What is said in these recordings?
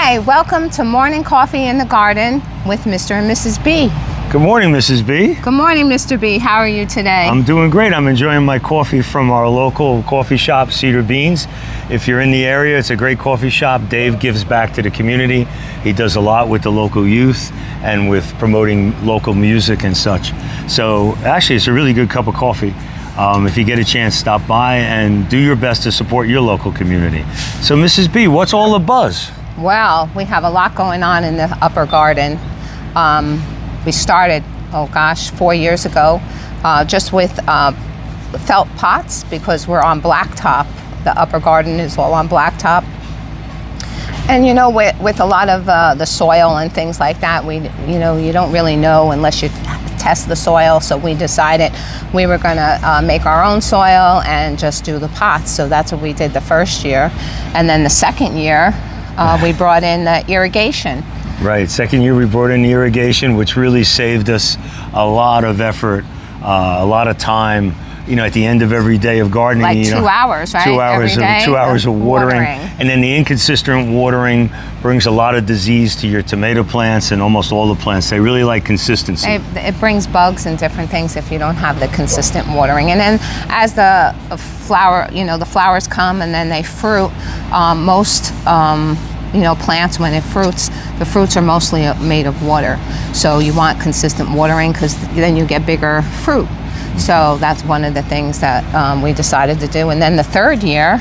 Hi, welcome to Morning Coffee in the Garden with Mr. and Mrs. B. Good morning, Mrs. B. Good morning, Mr. B. How are you today? I'm doing great. I'm enjoying my coffee from our local coffee shop, Cedar Beans. If you're in the area, it's a great coffee shop. Dave gives back to the community. He does a lot with the local youth and with promoting local music and such. So actually, it's a really good cup of coffee. If you get a chance, stop by and do your best to support your local community. So Mrs. B, what's all the buzz? Well, we have a lot going on in the upper garden. We started, 4 years ago, just with felt pots because we're on blacktop. The upper garden is all on blacktop. And you know, with a lot of the soil and things like that, you don't really know unless you test the soil. So we decided we were going to make our own soil and just do the pots. So that's what we did the first year. And then the second year, we brought in irrigation. Right, second year we brought in irrigation, which really saved us a lot of effort, a lot of time. You know, at the end of every day of gardening, like 2 hours, right? 2 hours Every day 2 hours of watering. And then the inconsistent watering brings a lot of disease to your tomato plants and almost all the plants. They really like consistency. It brings bugs and different things if you don't have the consistent watering. And then as the the flowers come and then they fruit, most plants, when it fruits, the fruits are mostly made of water. So you want consistent watering because then you get bigger fruit. So that's one of the things that we decided to do. And then the third year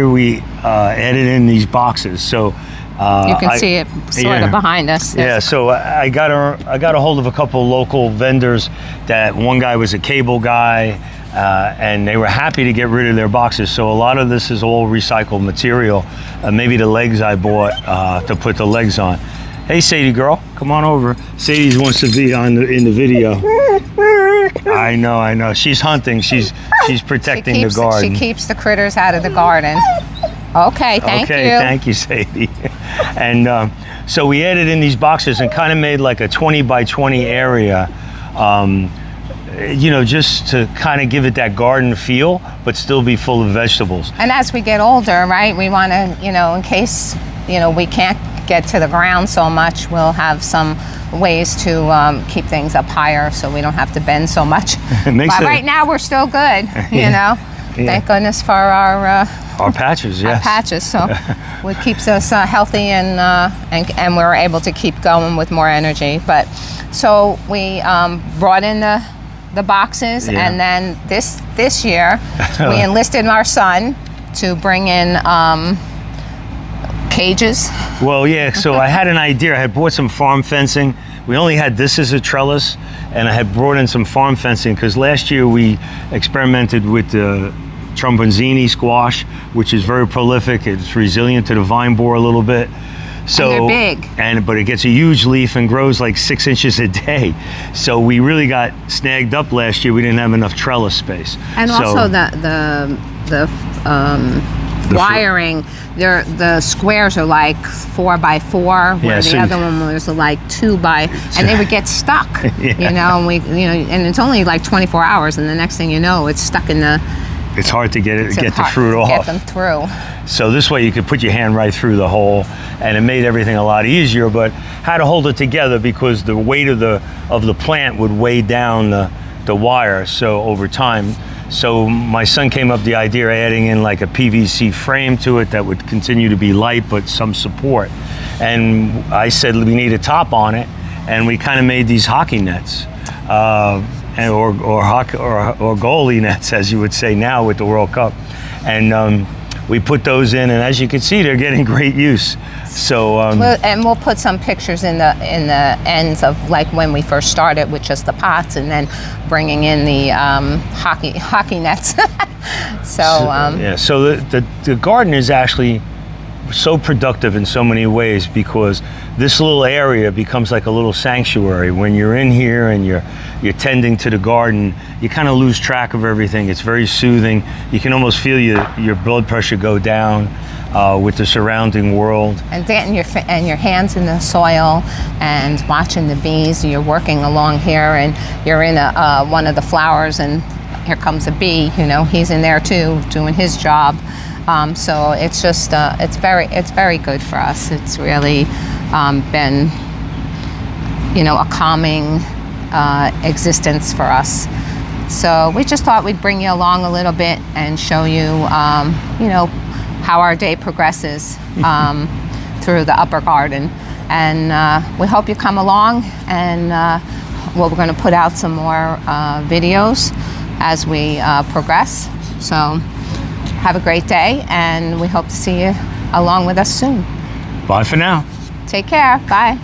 we added in these boxes. So you can see it sort of behind us. Yeah, so I got a hold of a couple of local vendors. That one guy was a cable guy, and they were happy to get rid of their boxes. So a lot of this is all recycled material. Maybe the legs I bought to put the legs on. Hey, Sadie girl, come on over. Sadie wants to be in the video. I know. She's hunting. She's protecting the garden. She keeps the critters out of the garden. Okay, thank you. Okay, thank you, Sadie. And so we added in these boxes and kind of made like a 20 by 20 area, just to kind of give it that garden feel, but still be full of vegetables. And as we get older, right, we want to, in case, we can't get to the ground so much, we'll have some ways to keep things up higher so we don't have to bend so much. But right now we're still good, Yeah. Thank goodness for our patches, yes. Our patches, so it keeps us healthy and we're able to keep going with more energy. But so we brought in the boxes, and then this year we enlisted our son to bring in cages. Well, yeah, so I had an idea. I had bought some farm fencing. We only had this as a trellis, and I had brought in some farm fencing because last year we experimented with the Tromponzini squash, which is very prolific. It's resilient to the vine borer a little bit. So, and they're big. But it gets a huge leaf and grows like 6 inches a day. So we really got snagged up last year. We didn't have enough trellis space. And also the wiring, the squares are like 4 by 4, where the other one was like 2 by, and they would get stuck. And it's only like 24 hours, and the next thing you know, it's stuck in the. It's hard to get the fruit off. Get them through. So this way you could put your hand right through the hole, and it made everything a lot easier. But had to hold it together because the weight of the plant would weigh down the wire. So over time. So my son came up with the idea of adding in like a PVC frame to it that would continue to be light but some support. And I said we need a top on it, and we kind of made these hockey nets, or goalie nets, as you would say now with the World Cup. And we put those in, and as you can see, they're getting great use. So we'll put some pictures in the ends of like when we first started with just the pots, and then bringing in the hockey nets. So the garden is actually so productive in so many ways because this little area becomes like a little sanctuary. When you're in here and you're tending to the garden, you kind of lose track of everything. It's very soothing. You can almost feel your blood pressure go down with the surrounding world. And getting your hands in the soil and watching the bees. You're working along here and you're in one of the flowers, and here comes a bee. He's in there too, doing his job. So it's just it's very good for us. It's really been, you know, a calming existence for us. So we just thought we'd bring you along a little bit and show you, you know, how our day progresses through the upper garden. And we hope you come along, and well, we're going to put out some more videos as we progress. So have a great day, and we hope to see you along with us soon. Bye for now. Take care. Bye.